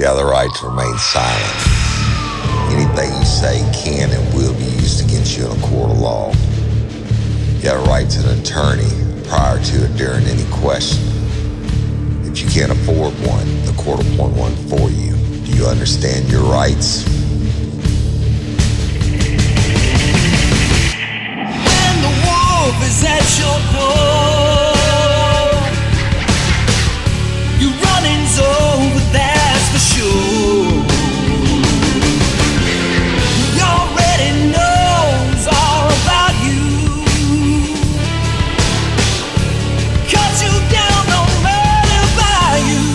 got the right to remain silent. Anything you say can and will be used against you in a court of law. You got a right to an attorney prior to and during any question. If you can't afford one, the court will appoint one for you. Do you understand your rights? When the wolf is at your door, your running's over, that's for sure. He already knows all about you. Cut you down, no matter by you.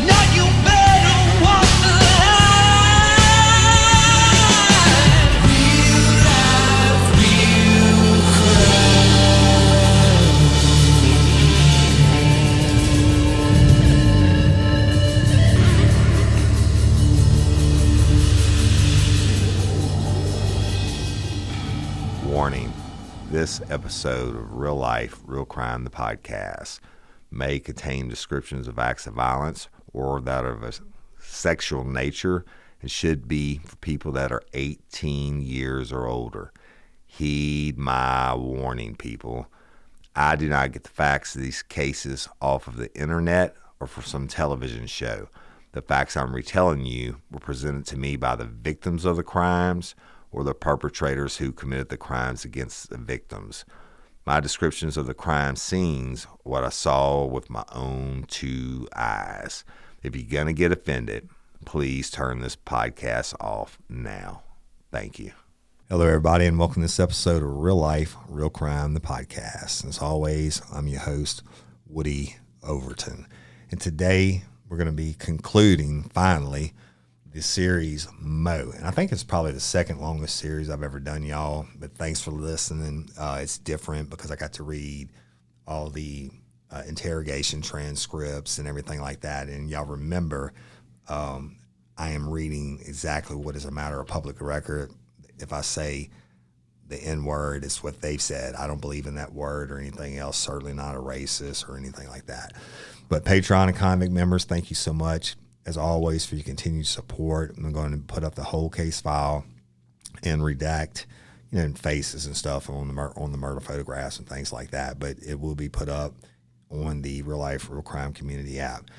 Now you better walk the line. Real life, real Warning. This episode of Real Life, Real Crime, the podcast, may contain descriptions of acts of violence or that of a sexual nature and should be for people that are 18 years or older. Heed my warning, people. I do not get the facts of these cases off of the internet or from some television show. The facts I'm retelling you were presented to me by the victims of the crimes or the perpetrators who committed the crimes against the victims. My descriptions of the crime scenes, what I saw with my own two eyes. If you're going to get offended, please turn this podcast off now. Thank you. Hello, everybody, and welcome to this episode of Real Life, Real Crime, the podcast. As always, I'm your host, Woody Overton. And today, we're going to be concluding, finally, the series Mo. And I think it's probably the second longest series I've ever done, y'all. But thanks for listening. It's different because I got to read all the interrogation transcripts and everything like that. And y'all remember, I am reading exactly what is a matter of public record. If I say the N-word, it's what they've said. I don't believe in that word or anything else. Certainly not a racist or anything like that. But Patreon and Convict members, thank you so much, as always, for your continued support. I'm going to put up the whole case file and redact, faces and stuff on the murder photographs and things like that. But it will be put up on the Real Life, Real Crime Community app.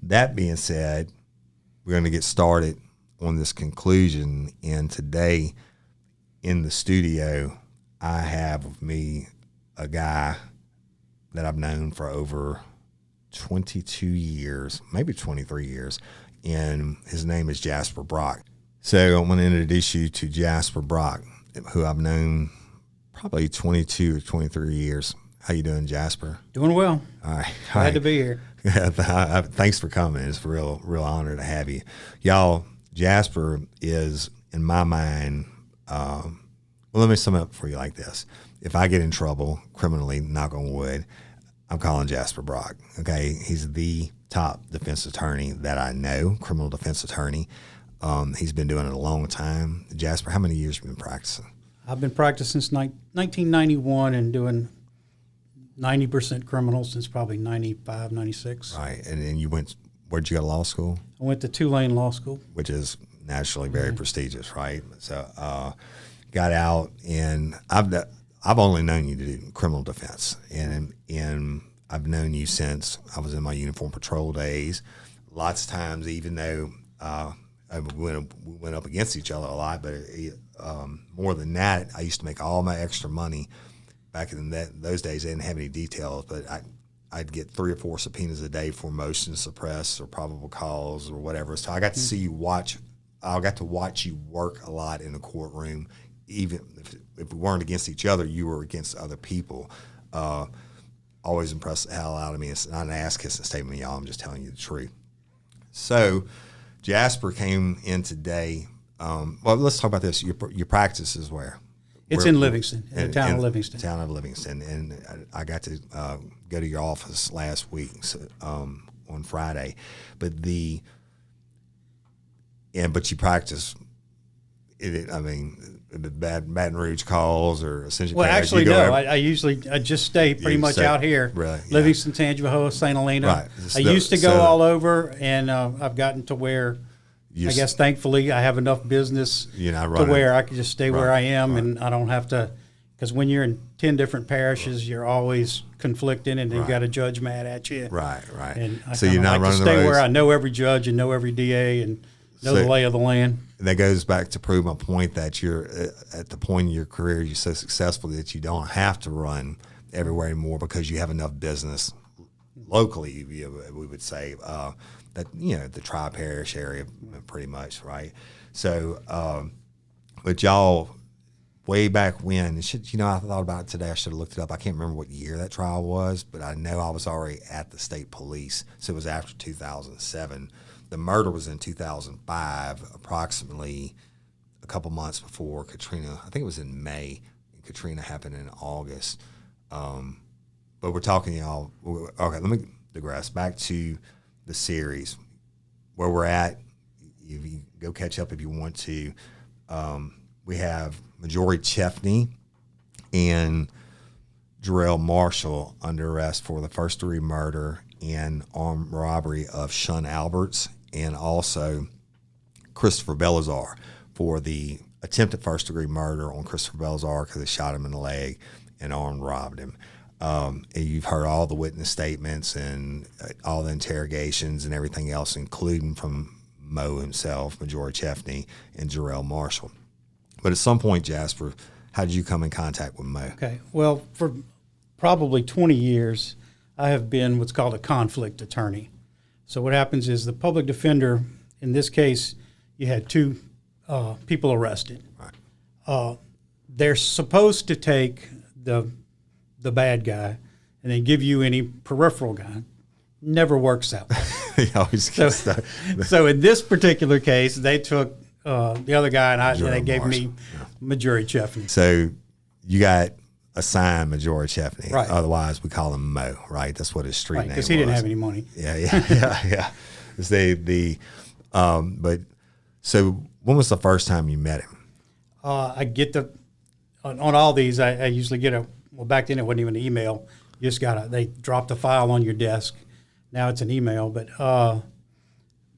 That being said, we're going to get started on this conclusion. And today in the studio, I have with me a guy that I've known for over 22 years, maybe 23 years, and his name is Jasper Brock. So I'm going to introduce you to Jasper Brock, who I've known probably 22 or 23 years. How you doing, Jasper? Doing well. All right. Glad to be here. Thanks for coming. It's a real honor to have you. Y'all, Jasper is, in my mind, well, let me sum it up for you like this. If I get in trouble criminally, knock on wood, I'm calling Jasper Brock, okay? He's the top defense attorney that I know, criminal defense attorney. He's been doing it a long time. Jasper, how many years have you been practicing? I've been practicing since 1991 and doing 90% criminal since probably 95, 96. Right, and then where'd you go to law school? I went to Tulane Law School. Which is nationally very prestigious, right? So got out, and I've only known you to do criminal defense, and I've known you since I was in my uniform patrol days. Lots of times, even though we went up against each other a lot, but more than that, I used to make all my extra money. Back in those days, they didn't have any details, but I'd get 3 or 4 subpoenas a day for motion to suppress or probable cause or whatever. So I got to see you I got to watch you work a lot in the courtroom. Even if we weren't against each other, you were against other people. Always impressed the hell out of me. It's not an ass-kissing statement, y'all. I'm just telling you the truth. So Jasper came in today. Well, let's talk about this. Your practice is where? It's in Livingston, in the town of Livingston. Town of Livingston. And I got to go to your office last week on Friday. But but you practice, I mean, the Baton Rouge calls or Ascension Well, Parish? actually, You go no. every- I just stay pretty You much stay- out here. really, yeah. Livingston, Tangipahoa, St. Helena. Right. I used to go So- all over, and I've gotten to where You I guess thankfully I have enough business You're not to running- where I can just stay where Right, I am, right. and I don't have to. Because when you're in 10 different parishes, you're always conflicting, and you've Right. got a judge mad at you. Right, right. And I So you're not like running to the stay where roads? I know every judge and know every DA and know So- the lay of the land. That goes back to prove my point that you're at the point in your career you're so successful that you don't have to run everywhere anymore because you have enough business locally. We would say that the tri-parish area pretty much, right? So, but y'all way back when, I thought about it today. I should have looked it up. I can't remember what year that trial was, but I know I was already at the state police, so it was after 2007. The murder was in 2005, approximately a couple months before Katrina. I think it was in May, and Katrina happened in August. But we're talking, y'all. Okay, let me digress back to the series where we're at. You go catch up if you want to. We have Majori Chefney and Jarrell Marshall under arrest for the first-degree murder and armed robbery of Shun Alberts, and also Christopher Belazar for the attempted first-degree murder on Christopher Belazar because they shot him in the leg and armed robbed him. And you've heard all the witness statements and all the interrogations and everything else, including from Mo himself, Majori Chefney, and Jarrell Marshall. But at some point, Jasper, how did you come in contact with Mo? Okay. Well, for probably 20 years, I have been what's called a conflict attorney. So what happens is the public defender, in this case, you had two people arrested. Right. They're supposed to take the bad guy and then give you any peripheral guy. Never works out. He always gets stuck. So in this particular case, they took the other guy and they gave me Majori Chefney. So you got assigned Majori Chefney. Right. Otherwise, we call him Mo, right? That's what his street name was. Because he didn't have any money. Yeah. It's but so when was the first time you met him? I get on all these, I usually get back then it wasn't even an email. You just they drop the file on your desk. Now it's an email, but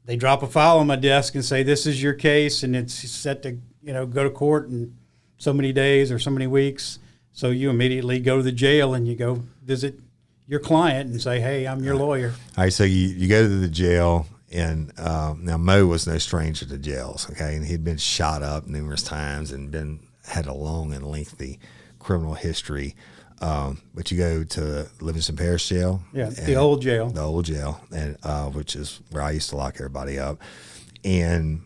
they drop a file on my desk and say, this is your case, and it's set to, go to court in so many days or so many weeks. So you immediately go to the jail and you go visit your client and say, hey, I'm your lawyer. All right, so you go to the jail, and now Mo was no stranger to jails, okay? And he'd been shot up numerous times and had a long and lengthy criminal history. But you go to Livingston Parish Jail. Yeah, the old jail. The old jail, and which is where I used to lock everybody up. And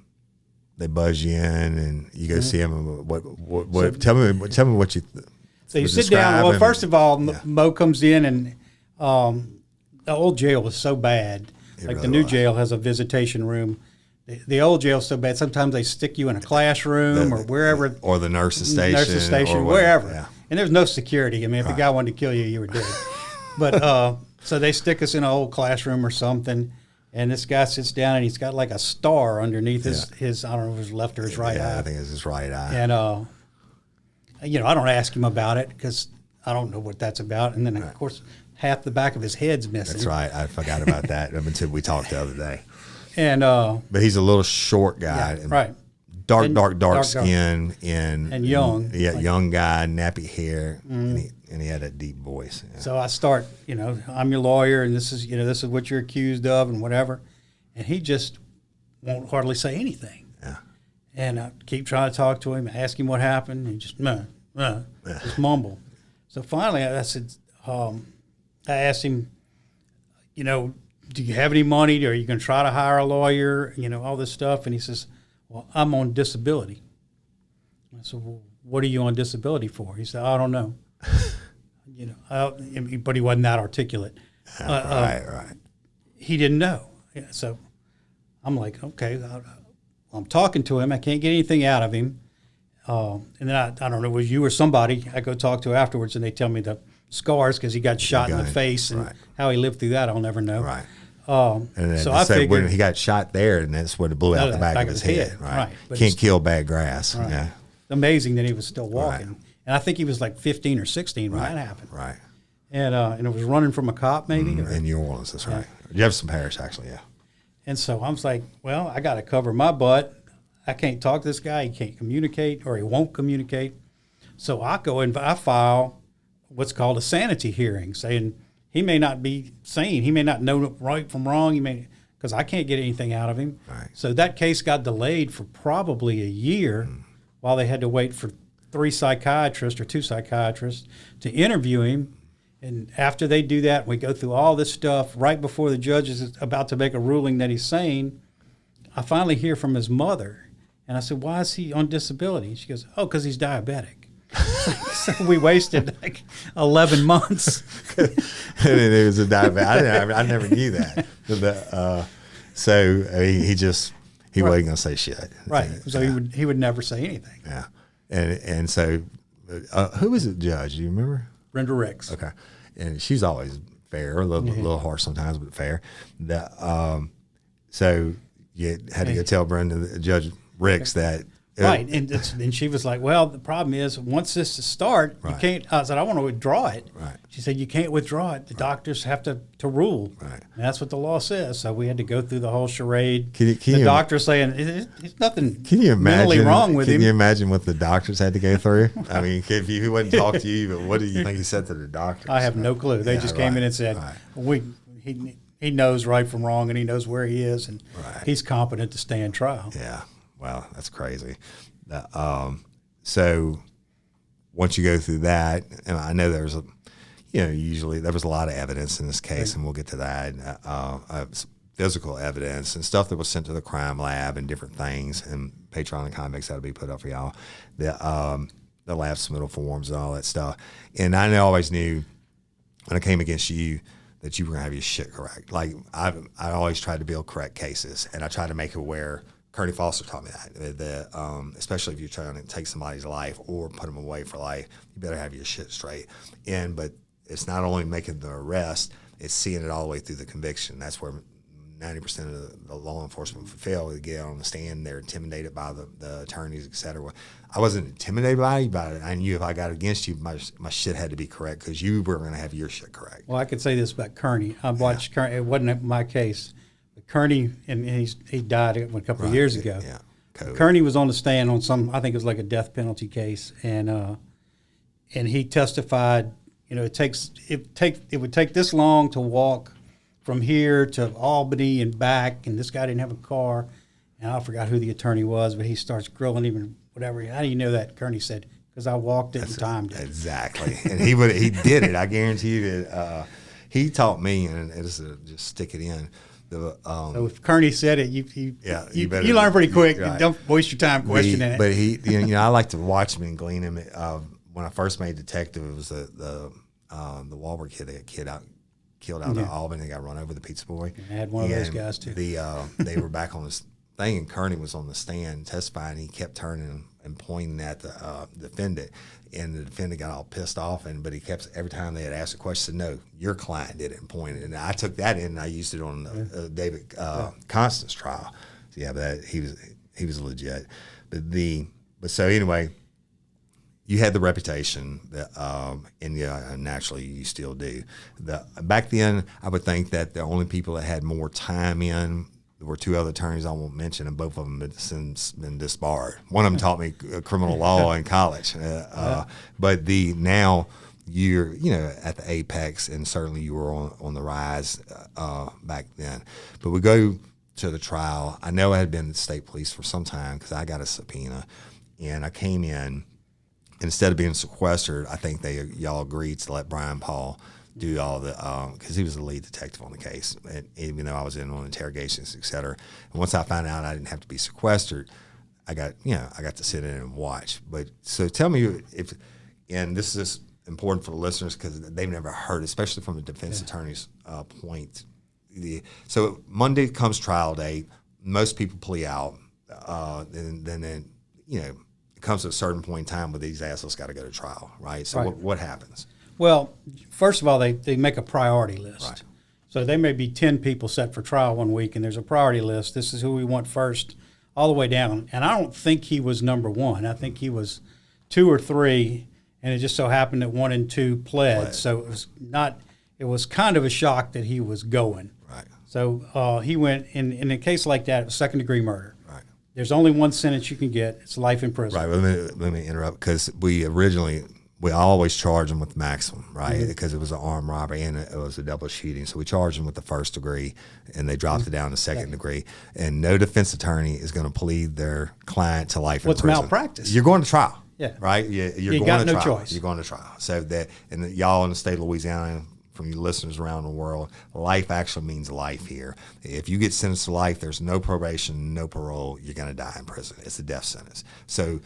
they buzz you in, and you go see him. What? Tell me what you. So you sit down. Well, first of all, Mo comes in, and the old jail was so bad. Like the new jail has a visitation room. The old jail's so bad. Sometimes they stick you in a classroom or wherever, or the nurse's station, or wherever. Yeah. And there's no security. I mean, if the guy wanted to kill you, you were dead. But so they stick us in an old classroom or something, and this guy sits down and he's got like a star underneath his I don't know if his left or his right eye. I think it's his right eye. And I don't ask him about it because I don't know what that's about. And then of course half the back of his head's missing. That's right. I forgot about that until we talked the other day. And but he's a little short guy, right? Dark skin, and young. Yeah, young guy, nappy hair, and he had a deep voice. Yeah. So I start, I'm your lawyer, and this is what you're accused of, and whatever. And he just won't hardly say anything. Yeah. And I keep trying to talk to him, ask him what happened, and he just just mumble. So finally, I said, I asked him, do you have any money? Are you going to try to hire a lawyer? All this stuff. And he says, well, I'm on disability. I said, well, what are you on disability for? He said, I don't know. But he wasn't that articulate. Right. He didn't know. Yeah, so I'm like, okay, I'm talking to him. I can't get anything out of him. And then I don't know, it was you or somebody I go talk to afterwards, and they tell me the scars because he got shot in the face, and how he lived through that, I'll never know. Right. And so I figured when he got shot there, and that's what it blew out the back of his head. Right. But Can't kill bad grass. Right. Yeah. amazing that he was still walking. Right. And I think he was like 15 or 16 when Right. that happened. Right. And it was running from a cop maybe. or- In New Orleans, that's right. Jefferson Parish, actually, yeah. And so I was like, well, I got to cover my butt. I can't talk to this guy. He can't communicate, or he won't communicate. So I go and I file what's called a sanity hearing, saying he may not be sane. He may not know right from wrong. Because I can't get anything out of him. Right. So that case got delayed for probably a year while they had to wait for 2 psychiatrists to interview him. And after they do that, we go through all this stuff right before the judge is about to make a ruling that he's sane. I finally hear from his mother. And I said, why is he on disability? She goes, oh, because he's diabetic. So we wasted like 11 months. And it was a diabetic. I never knew that. So I mean, he wasn't going to say shit. Right. So he would never say anything. Yeah. And so who was the judge? Do you remember? Brenda Ricks. Okay. And she's always fair, a little harsh sometimes, but fair. So you had to go tell Brenda, Judge Ricks, that. Right. And she was like, well, the problem is once this starts, you can't. I said, I want to withdraw it. Right. She said, you can't withdraw it. The doctors have to rule. Right. And that's what the law says. So we had to go through the whole charade. Can the you, doctor saying, it's nothing can you imagine, mentally wrong with him. Can you imagine what the doctors had to go through? I mean, if he wouldn't talk to you, but what do you think he said to the doctors? I have no clue. They just came in and said, he knows right from wrong, and he knows where he is, and he's competent to stand trial. Yeah. Wow, that's crazy. So once you go through that, and I know there's usually there was a lot of evidence in this case, and we'll get to that, physical evidence and stuff that was sent to the crime lab and different things, and Patreon and convicts that'll be put up for y'all. The lab submittal forms and all that stuff. And I always knew when I came against you that you were gonna have your shit correct. Like I always tried to build correct cases, and I tried to make it where. Kearney Foster taught me that, especially if you're trying to take somebody's life or put them away for life, you better have your shit straight. But it's not only making the arrest, it's seeing it all the way through the conviction. That's where 90% of the law enforcement fail to get on the stand. They're intimidated by the attorneys, et cetera. I wasn't intimidated by you, but I knew if I got against you, my shit had to be correct because you were going to have your shit correct. Well, I could say this about Kearney. I watched Kearney. It wasn't my case. Kearney, and he died a couple of years ago. Yeah, Kearney was on the stand on I think it was like a death penalty case, and he testified. It would take this long to walk from here to Albany and back, and this guy didn't have a car, and I forgot who the attorney was, but he starts grilling him, whatever. How do you know that? Kearney said, because I walked it and timed it. Exactly, and he did it. I guarantee you that he taught me, and it's just stick it in. So if Kearney said it, you learn pretty quick. Right. Don't waste your time questioning it. But I like to watch him and glean him. When I first made detective, it was the Wahlberg kid that killed out of Albany. They got run over, the pizza boy. I had one of those guys too. They were back on this thing, and Kearney was on the stand testifying. He kept turning and pointing at the defendant, and the defendant got all pissed off. But he kept, every time they had asked a question, said, "No, your client did it," and pointed. And I took that in and I used it on David Constance trial. So but he was legit. But so anyway, you had the reputation that, and naturally you still do. Back then, I would think that the only people that had more time in were 2 other attorneys I won't mention, and both of them have since been disbarred. One of them taught me criminal law in college, but now you're at the apex, and certainly you were on the rise back then. But we go to the trial. I know I had been at the state police for some time because I got a subpoena, and I came in. And instead of being sequestered, I think y'all agreed to let Brian Paul do all the, because he was the lead detective on the case, and even though I was in on interrogations, et cetera. And once I found out I didn't have to be sequestered, I got to sit in and watch. But so tell me and this is important for the listeners because they've never heard, especially from the defense attorney's point. So Monday comes trial date. Most people plea out. Then it comes to a certain point in time where these assholes got to go to trial, right? So what happens? Well, first of all, they make a priority list. Right. So there may be 10 people set for trial one week, and there's a priority list. This is who we want first all the way down. And I don't think he was number one. I think he was 2 or 3, and it just so happened that 1 and 2 pled. So it was not. It was kind of a shock that he was going. Right. So he went in a case like that. It was second-degree murder. Right. There's only one sentence you can get. It's life in prison. Right. Let me interrupt, because we always charge them with maximum, right? Because it was an armed robbery and it was a double shooting. So we charged them with the first degree, and they dropped it down to second degree. And no defense attorney is going to plead their client to life in prison. What's malpractice? You're going to trial. Yeah. Right? You're going got to no trial. choice. You're going to trial. So that, and y'all in the state of Louisiana, from you listeners around the world, life actually means life here. If you get sentenced to life, there's no probation, no parole, you're going to die in prison. It's a death sentence. So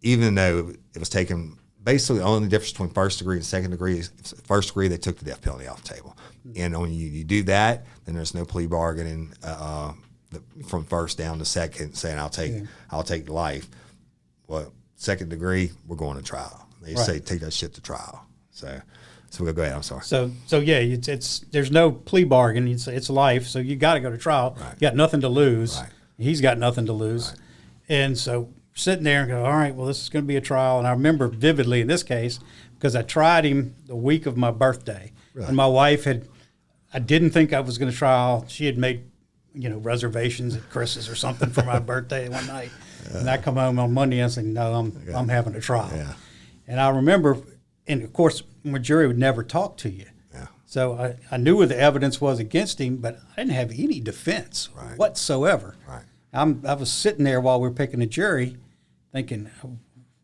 even though it was taken, basically the only difference between first degree and second degree is first degree, they took the death penalty off the table. And when you do that, then there's no plea bargaining from first down to second, saying I'll take life. Well, second degree, we're going to trial. They say take that shit to trial. So we'll go ahead. I'm sorry. So yeah, it's there's no plea bargain. It's life. So you got to go to trial. Right. You got nothing to lose. Right. He's got nothing to lose. Right. And so sitting there and go, all right, well, this is going to be a trial. And I remember vividly in this case because I tried him the week of my birthday, and my wife I didn't think I was going to trial. She had made reservations at Chris's or something for my birthday one night. And I come home on Monday and I said, no, I'm having a trial. Yeah. And I remember, and of course, my jury would never talk to you. Yeah. So I knew what the evidence was against him, but I didn't have any defense whatsoever. Right. I was sitting there while we were picking a jury thinking,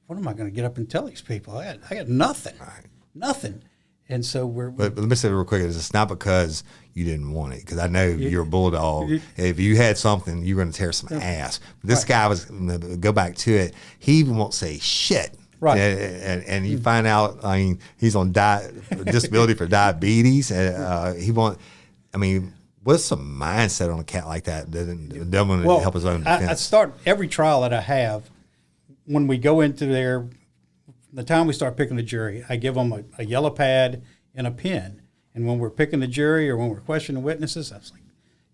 what am I going to get up and tell these people? I got nothing. Right. Nothing. And so But let me say real quick, it's not because you didn't want it, because I know you're a bulldog. If you had something, you're going to tear some ass. But this guy was, go back to it, he won't say shit. Right. And you find out, I mean, he's on disability for diabetes. And what's some mindset on a cat like that? Doesn't want to help his own defense. I start every trial that I have, when we go into there, the time we start picking the jury, I give them a yellow pad and a pen. And when we're picking the jury or when we're questioning witnesses, I was like,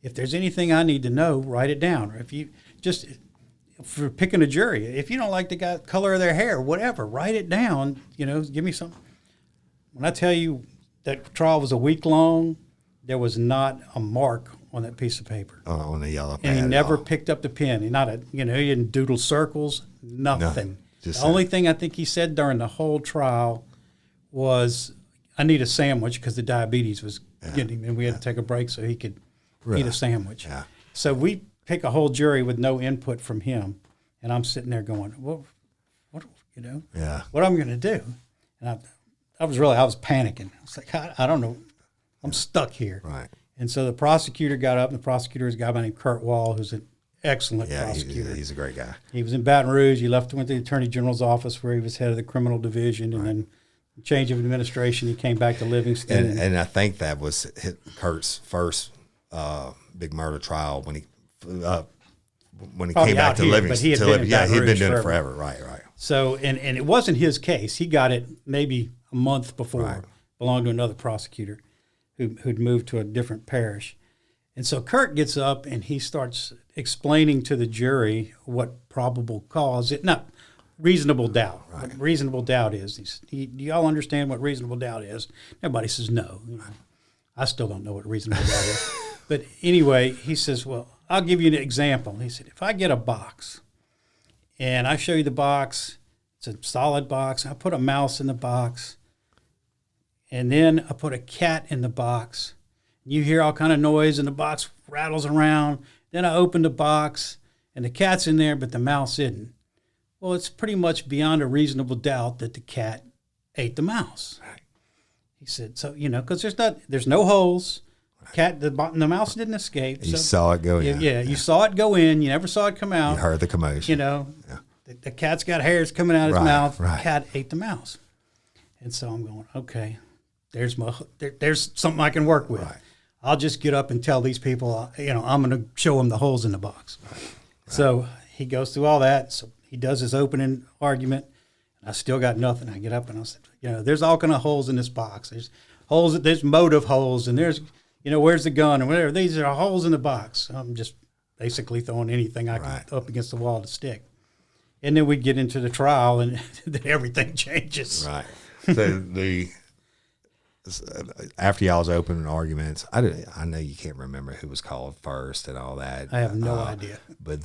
if there's anything I need to know, write it down. Or if you just, for picking a jury, if you don't like the color of their hair, whatever, write it down, give me something. When I tell you that trial was a week long, there was not a mark on that piece of paper. On the yellow pad. And he never picked up the pen. He didn't doodle circles, nothing. The only thing I think he said during the whole trial was, I need a sandwich, because the diabetes was getting him, and we had to take a break so he could eat a sandwich. Yeah. So we pick a whole jury with no input from him, and I'm sitting there going, what am I going to do? And I was panicking. I was like, I don't know. I'm stuck here. Right. And so the prosecutor got up, and the prosecutor is a guy by the name Kurt Wall, who's an excellent prosecutor. He's a great guy. He was in Baton Rouge. He went to the Attorney General's office where he was head of the criminal division, and then change of administration, he came back to Livingston. And I think that was Kurt's first big murder trial when he came back to Livingston. He'd been doing it forever. Right. So, and it wasn't his case. He got it maybe a month before. Belonged to another prosecutor who'd moved to a different parish. And so Kurt gets up and he starts explaining to the jury what probable cause, reasonable doubt. Right. What reasonable doubt is. Do y'all understand what reasonable doubt is? Everybody says no. I still don't know what reasonable doubt is. But anyway, he says, well, I'll give you an example. He said, if I get a box and I show you the box, it's a solid box, I put a mouse in the box, and then I put a cat in the box, you hear all kind of noise and the box rattles around. Then I open the box and the cat's in there, but the mouse isn't. Well, it's pretty much beyond a reasonable doubt that the cat ate the mouse. Right. He said, so, because there's no holes. The mouse didn't escape. You saw it go in. Yeah, you saw it go in. You never saw it come out. You heard the commotion. The cat's got hairs coming out of his mouth. Right. The cat ate the mouse. And so I'm going, okay, there's something I can work with. Right. I'll just get up and tell these people, I'm going to show them the holes in the box. Right. So he goes through all that. So he does his opening argument. And I still got nothing. I get up and I said, there's all kind of holes in this box. There's holes, there's motive holes, and there's, where's the gun or whatever. These are holes in the box. basically throwing anything I Right. could up against the wall to stick. And then we'd get into the trial, and then everything changes. Right. So after y'all's opening arguments, I know you can't remember who was called first and all that. I have no idea. But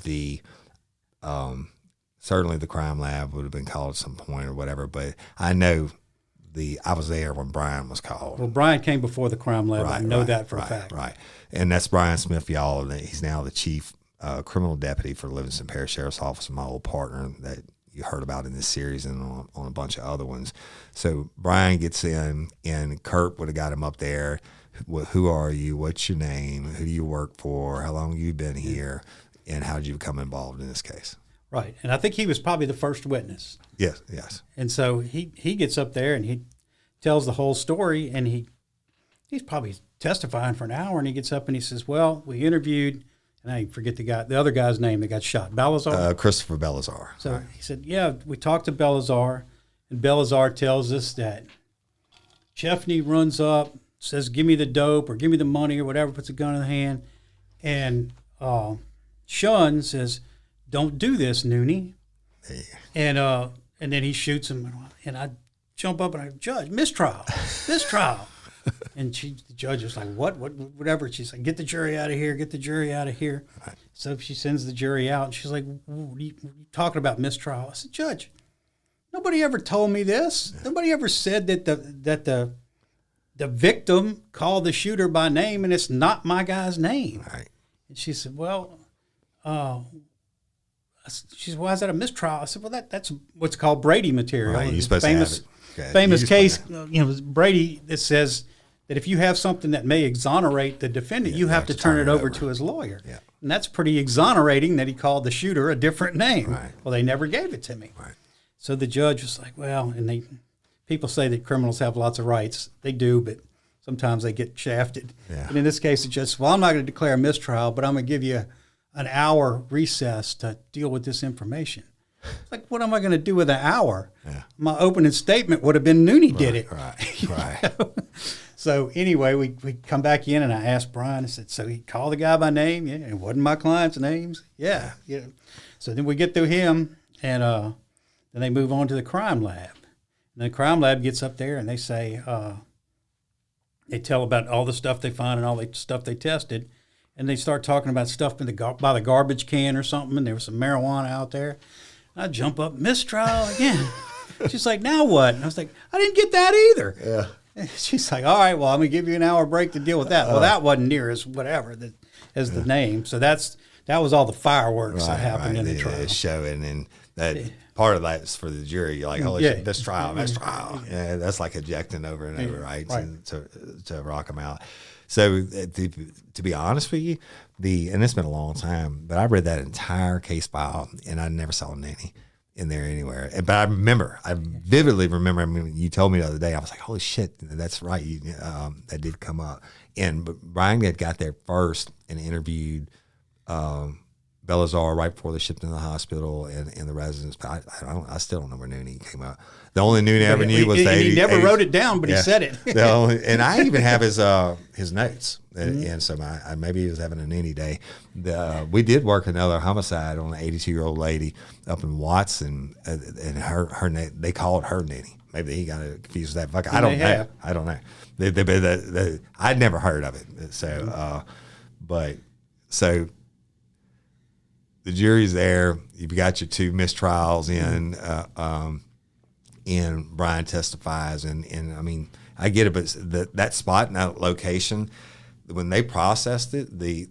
certainly the crime lab would have been called at some point or whatever. But I know I was there when Brian was called. Well, Brian came before the crime lab. I know that for a fact. Right. And that's Brian Smith, y'all. And he's now the chief criminal deputy for Livingston Parish Sheriff's Office, my old partner that you heard about in this series and on a bunch of other ones. So Brian gets in, and Kurt would have got him up there. Who are you? What's your name? Who do you work for? How long have you been here? And how did you become involved in this case? Right. And I think he was probably the first witness. Yes. And so he gets up there and he tells the whole story, and he's probably testifying for an hour, and he gets up and he says, well, we interviewed, and I forget the other guy's name that got shot, Balazar? Christopher Belazar. So he said, yeah, we talked to Belazar, and Belazar tells us that Chefney runs up, says, give me the dope or give me the money or whatever, puts a gun in the hand, and Shun says, don't do this, Noonie. And then he shoots him, and I jump up and I go, Judge, mistrial. And the judge was like, whatever. She's like, get the jury out of here, Right. So she sends the jury out, and she's like, what are you talking about, mistrial? I said, Judge, nobody ever told me this. Nobody ever said that the victim called the shooter by name, and it's not my guy's name. Right. And she said, well, she said, why is that a mistrial? I said, well, that's what's called Brady material. Right, you're supposed famous, to have it. Okay. Famous case, Brady, that says that if you have something that may exonerate the defendant, you have to turn it over to his lawyer. Yeah. And that's pretty exonerating that he called the shooter a different name. Right. Well, they never gave it to me. Right. So the judge was like, well, and people say that criminals have lots of rights. They do, but sometimes they get shafted. Yeah. And in this case, it's just, well, I'm not going to declare a mistrial, but I'm going to give you an hour recess to deal with this information. It's like, what am I going to do with an hour? Yeah. My opening statement would have been Noonie did it. Right. So anyway, we come back in, and I asked Brian, I said, so he called the guy by name? Yeah, it wasn't my client's names? Yeah. So then we get through him, and then they move on to the crime lab. And the crime lab gets up there, and they say, they tell about all the stuff they find and all the stuff they tested. And they start talking about stuff by the garbage can or something, and there was some marijuana out there. And I jump up, mistrial again. She's like, now what? And I was like, I didn't get that either. Yeah. And she's like, all right, well, I'm going to give you an hour break to deal with that. Well, that wasn't near as whatever as the name. So that was all the fireworks that happened in the trial. Showing, and that part of that is for the jury. You're like, holy shit, this trial. Yeah, that's like ejecting over and over, right? To rock them out. So to be honest with you, and it's been a long time, but I read that entire case file, and I never saw Nanny in there anywhere. But I vividly remember, I mean, you told me the other day, I was like, holy shit, that's right. That did come up. But Brian had got there first and interviewed Belazar right before they shipped him to the hospital and the residents. But I still don't know where Noonie came up. The only Noonie I ever knew was the 80s. He never wrote it down, but he said it. And I even have his notes. And so maybe he was having a Noonie day. We did work another homicide on an 82-year-old lady up in Watson, and her name, they called her Noonie. Maybe he got confused with that. Fuck, I don't know. I'd never heard of it. So, so the jury's there. You've got your two mistrials in, and Brian testifies. And I mean, I get it, but that spot and that location, when they processed it, they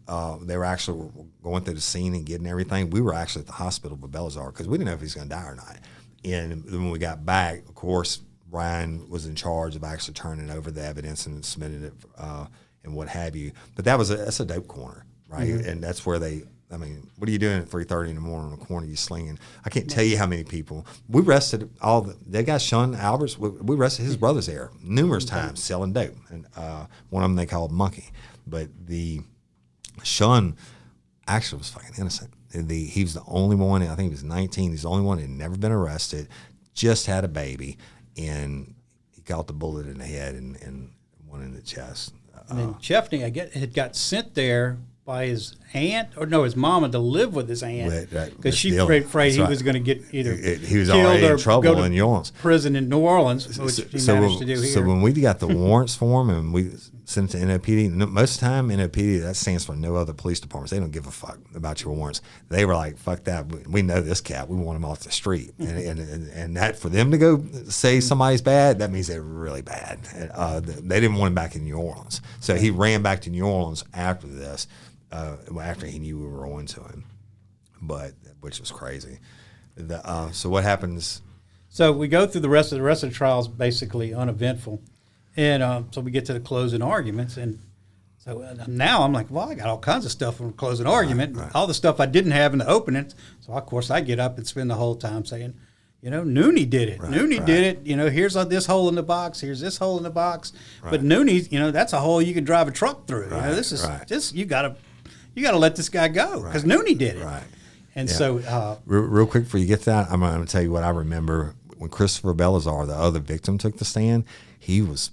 were actually going through the scene and getting everything. We were actually at the hospital with Belazar because we didn't know if he was going to die or not. And when we got back, of course, Brian was in charge of actually turning over the evidence and submitting it and what have you. But that's a dope corner, right? Mm-hmm. And that's where what are you doing at 3:30 in the morning on the corner? You slinging? I can't tell you how many people. We arrested they got Sean Alberts. We arrested his brothers there numerous times selling dope, and one of them they called Monkey. But the Sean actually was fucking innocent. He was the only one. I think he was 19. He's the only one that had never been arrested. Just had a baby, and he got the bullet in the head and one in the chest. And then Chefney, had got sent there by his aunt, or no, his mama, to live with his aunt because she afraid That's he right. was going to get either He was killed already or in trouble go to in New Orleans. prison in New Orleans, which he managed to do here. So when we got the warrants for him and we sent it to NOPD, most of the time NOPD, that stands for no other police departments. They don't give a fuck about your warrants. They were like, fuck that. We know this cat. We want him off the street. And that for them to go say somebody's bad, that means they're really bad. They didn't want him back in New Orleans. So he ran back to New Orleans after this, after he knew we were on to him, which was crazy. So what happens? So we go through the rest of the trial is basically uneventful, and so we get to the closing arguments, and so now I'm like, well, I got all kinds of stuff from the closing argument, right. all the stuff I didn't have in the opening. So of course I get up and spend the whole time saying, Nooney did it. Right, Nooney right. did it. Here's this hole in the box. Here's this hole in the box. Right. But Nooney, that's a hole you can drive a truck through. Right, This is right. just you gotta let this guy go because Nooney did it. Right. And Yeah. so, real quick before you get to that, I'm going to tell you what I remember when Christopher Belazar, the other victim, took the stand. He was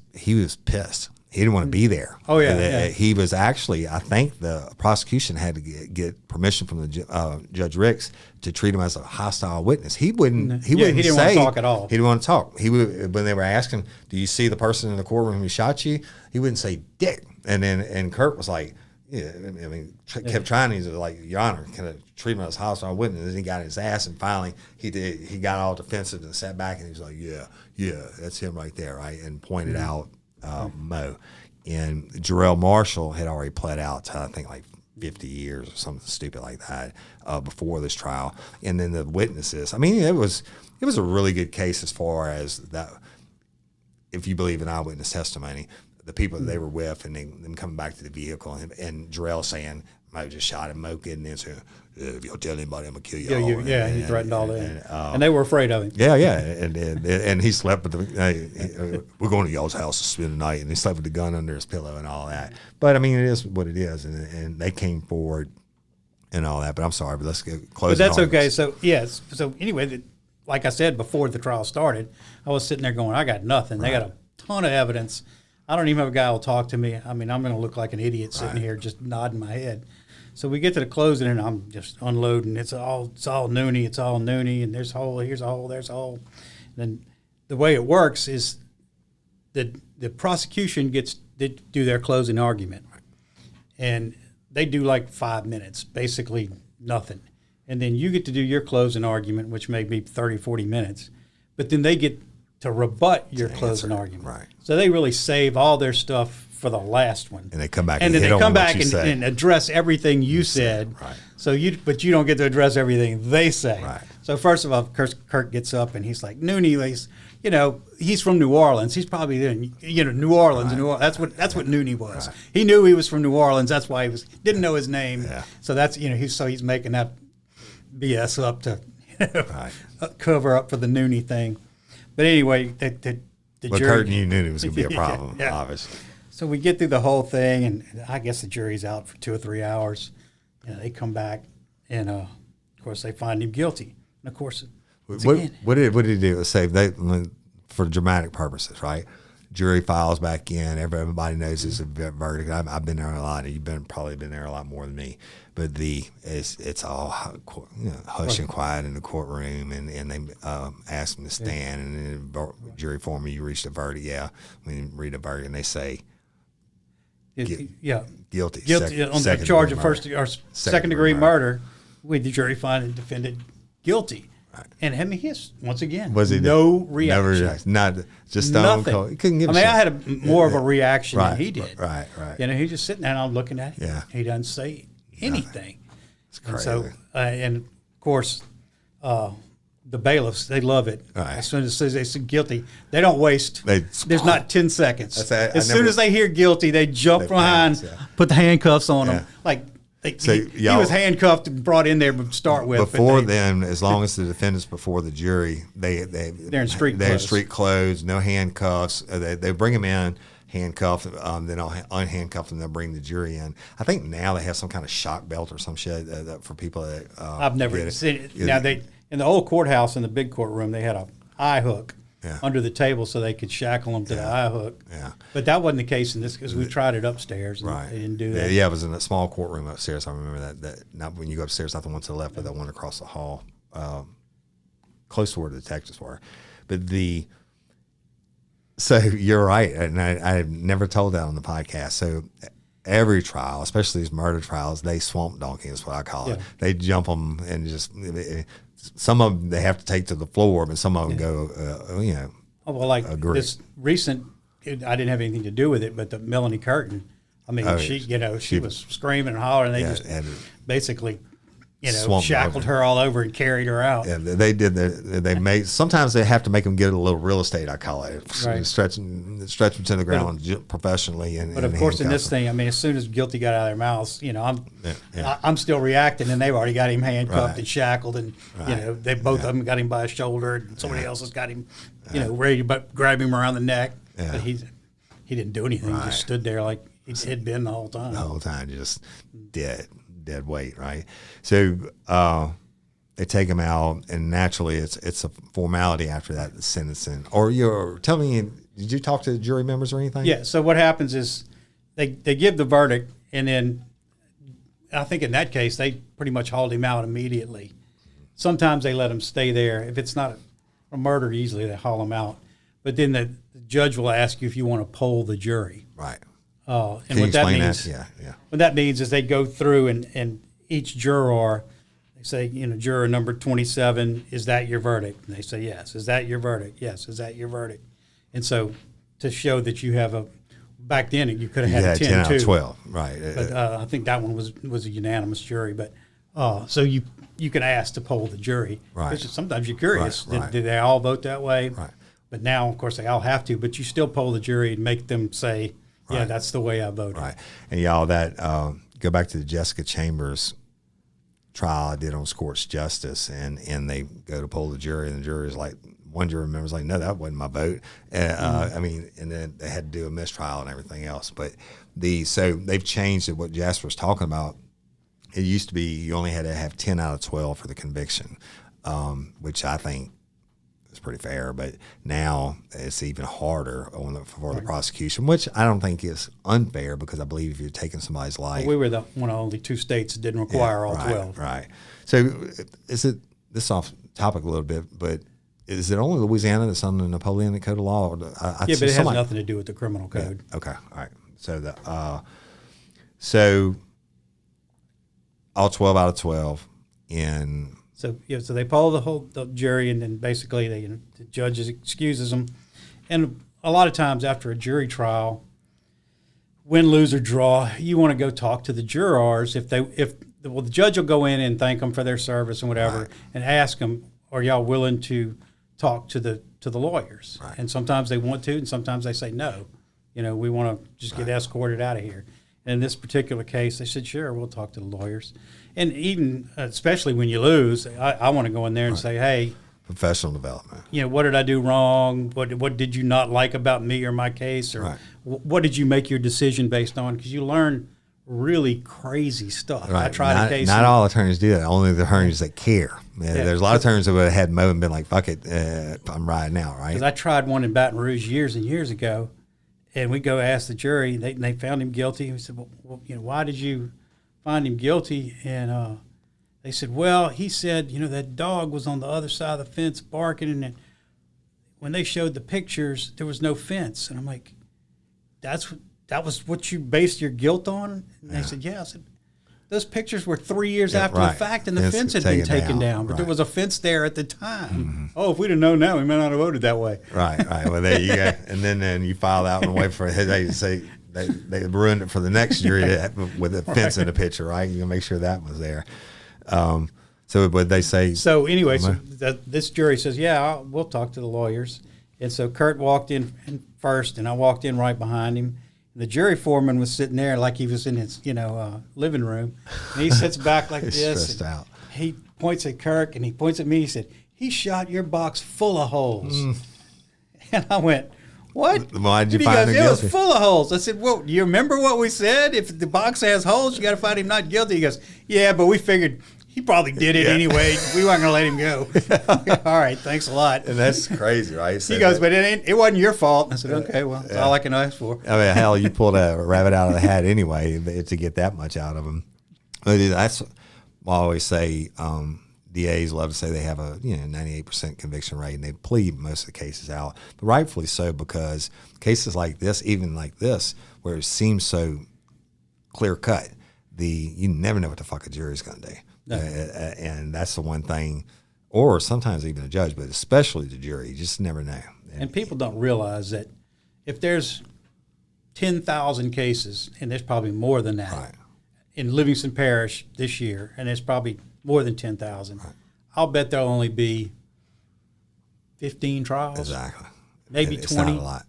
pissed. He didn't want to be there. Oh yeah. He was actually. I think the prosecution had to get permission from the Judge Ricks to treat him as a hostile witness. He wouldn't. He wouldn't. He didn't want to talk at all. He didn't want to talk. He would, when they were asking, "Do you see the person in the courtroom who shot you?" He wouldn't say "dick." And Kurt was like, "Yeah." I mean, kept trying. He's like, "Your Honor, can I treat him as a hostile witness?" And then he got his ass, and finally he did. He got all defensive and sat back, and he was like, "Yeah, that's him right there," right, and pointed out Mo. And Jarrell Marshall had already pled out to, I think, like 50 years or something stupid like that before this trial. And then the witnesses, I mean, it was a really good case as far as that, if you believe in eyewitness testimony, the people that they were with and them coming back to the vehicle and Jarrell saying, Mo just shot him, Mo getting into, if you'll tell anybody, I'm going to kill you. He threatened all that. And they were afraid of him. Yeah. And he slept with we're going to y'all's house to spend the night. And he slept with the gun under his pillow and all that. But, I mean, it is what it is. And they came forward and all that. But I'm sorry, but let's get close. But that's okay. So, yes. So, anyway, like I said, before the trial started, I was sitting there going, I got nothing. They got a ton of evidence. I don't even have a guy who'll talk to me. I mean, I'm going to look like an idiot sitting here just nodding my head. So we get to the closing, and I'm just unloading. It's all Nooney, and there's a hole, here's a hole, there's a hole. And then the way it works is that the prosecution they do their closing argument, and they do like 5 minutes, basically nothing. And then you get to do your closing argument, which may be 30, 40 minutes, but then they get to rebut your closing argument. Right. So they really save all their stuff for the last one. And they come back and then hit they on come what back you say. and address everything you said. Right. So but you don't get to address everything they say. Right. So first of all, Kurt gets up and he's like, Nooney, he's from New Orleans. He's probably in, New Orleans. Right. New Orleans. That's what Nooney was. Right. He knew he was from New Orleans. That's why didn't know his name. Yeah. So that's he's making that BS up to Right. cover up for the Nooney thing. But anyway, the But jury, Kurt knew it was going to be a problem, Yeah. obviously. So we get through the whole thing, and I guess the jury's out for 2 or 3 hours. They come back, and of course they find him guilty. And of course, What did he do? Say for dramatic purposes, right? Jury files back in. Everybody knows it's a verdict. I've been there a lot. You've probably been there a lot more than me. But it's all hush and quiet in the courtroom, and they ask him to stand, and then the jury form, you reached a verdict. Yeah, we read a verdict, and they say. Guilty on the charge of second degree murder. With the jury finding the defendant guilty, right. And I mean, once again, no reaction, not just stone cold. He couldn't give. I had more of a reaction right, than he did. Right. He's just sitting there, and I'm looking at him. Yeah, he doesn't say anything. It's crazy. And so, and of course, the bailiffs, they love it. Right. As soon as they say guilty, they don't waste. There's not 10 seconds. As soon as they hear guilty, they jump behind, put the handcuffs on them. Like he was handcuffed and brought in there to start with. Before then, as long as the defendant's before the jury, they're in street clothes, no handcuffs. They bring them in. Handcuffed, then I'll unhandcuff them. They'll bring the jury in. I think now they have some kind of shock belt or some shit for people that. I've never seen it. Now in the old courthouse in the big courtroom, they had a eye hook under the table so they could shackle them to the eye hook. Yeah. But that wasn't the case in this because we tried it upstairs and Right. they didn't do that. Yeah, it was in a small courtroom upstairs. I remember that. Not when you go upstairs, not the one to the left, but the one across the hall, close to where the detectives were. But so you're right, and I've never told that on the podcast. So every trial, especially these murder trials, they swamp donkey is what I call it. They jump them and just some of them they have to take to the floor, but some of them go, Oh, well, like agree. this recent, I didn't have anything to do with it, but the Melanie Curtin, I mean, she was screaming and hollering. They just basically, shackled her all over and carried her out. Yeah, they did. They made. Sometimes they have to make them get a little real estate. I call it stretch them to the ground professionally. But of course, in this thing, I mean, as soon as guilty got out of their mouths, I'm still reacting, and they've already got him handcuffed and shackled, and they both of them got him by his shoulder, and somebody else has got him, ready to grab him around the neck. Yeah. But he didn't do anything. He just stood there like he had been the whole time. The whole time, just dead weight, right? So they take him out, and naturally, it's a formality after that, the sentencing. Or you're telling me, did you talk to the jury members or anything? Yeah. So what happens is they give the verdict, and then I think in that case they pretty much hauled him out immediately. Sometimes they let him stay there. If it's not a murder, usually they haul him out. But then the judge will ask you if you want to poll the jury. Right. And Can you what that explain means, that? Yeah. What that means is they go through and each juror, they say, juror number 27, is that your verdict? And they say, yes. Is that your verdict? Yes. Is that your verdict? And so to show that you have back then you could have had 10 out too. of 12, right. But I think that one was a unanimous jury. But so you can ask to poll the jury. Right. Sometimes you're curious. Right. Did they all vote that way? Right. But now, of course, they all have to. But you still poll the jury and make them say, yeah, that's the way I voted. Right. And y'all, that go back to the Jessica Chambers trial I did on Scorched Justice, and they go to poll the jury, and the jury is like, one jury member's like, no, that wasn't my vote. I mean, and then they had to do a mistrial and everything else. But so they've changed it. What Jasper's talking about, it used to be you only had to have 10 out of 12 for the conviction, which I think is pretty fair. But now it's even harder for the prosecution, which I don't think is unfair, because I believe if you're taking somebody's life. Well, we were one of only 2 states that didn't require all 12. Right. So this off topic a little bit, but is it only Louisiana that's on the Napoleonic Code of Law? But it has nothing to do with the criminal code. Yeah. Okay. All right. So so all 12 out of 12 in. So they poll the jury, and then basically the judge excuses them. And a lot of times after a jury trial, win, lose, or draw, you want to go talk to the jurors. The judge will go in and thank them for their service and whatever, and ask them, are y'all willing to talk to the lawyers? Right. And sometimes they want to, and sometimes they say no. We want to just get escorted out of here. And in this particular case, they said, sure, we'll talk to the lawyers. And even, especially when you lose, I want to go in there and say, hey, professional development. What did I do wrong? What did you not like about me or my case? Or what did you make your decision based on? Because you learn really crazy stuff. Right. I tried a case. Not all attorneys do that. Only the attorneys that care. There's a lot of attorneys that would have had Mo and been like, fuck it, I'm riding out, right? Because I tried one in Baton Rouge years and years ago, and we go ask the jury, and they found him guilty. We said, well, why did you find him guilty? And they said, well, he said, that dog was on the other side of the fence barking, and then when they showed the pictures, there was no fence. And I'm like, that was what you based your guilt on? And they said, yeah. I said, those pictures were 3 years after the fact, and the fence had been taken down. But there was a fence there at the time. Mm-hmm. Oh, if we'd have known that, we might not have voted that way. Right. Well, there you go. And then you file out and wait for it. They say they ruined it for the next jury with a fence in the picture, right? You make sure that was there. So what they say. So anyway, this jury says, yeah, we'll talk to the lawyers. And so Kurt walked in first, and I walked in right behind him. The jury foreman was sitting there like he was in his, living room. And he sits back like this. Stressed out. He points at Kirk, and he points at me. He said, he shot your box full of holes. And I went, what? Why did you and he find goes, him it guilty? was full of holes. I said, well, do you remember what we said? If the box has holes, you got to find him not guilty. He goes, yeah, but we figured he probably did it anyway. We weren't going to let him go. All right, thanks a lot. And that's crazy, right? So he goes, but it wasn't your fault. I said, okay, well, that's all I can ask for. I mean, hell, you pulled a rabbit out of the hat anyway to get that much out of them. But that's why I always say DAs love to say they have a 98% conviction rate, and they plead most of the cases out. But rightfully so, because cases like this, even like this, where it seems so clear cut, you never know what the fuck a jury's going to do. No. And that's the one thing, or sometimes even a judge, but especially the jury, you just never know. And people don't realize that if there's 10,000 cases, and there's probably more than that, right, in Livingston Parish this year, and there's probably more than 10,000, right, I'll bet there'll only be 15 trials. Exactly. Maybe it's 20. Not a lot.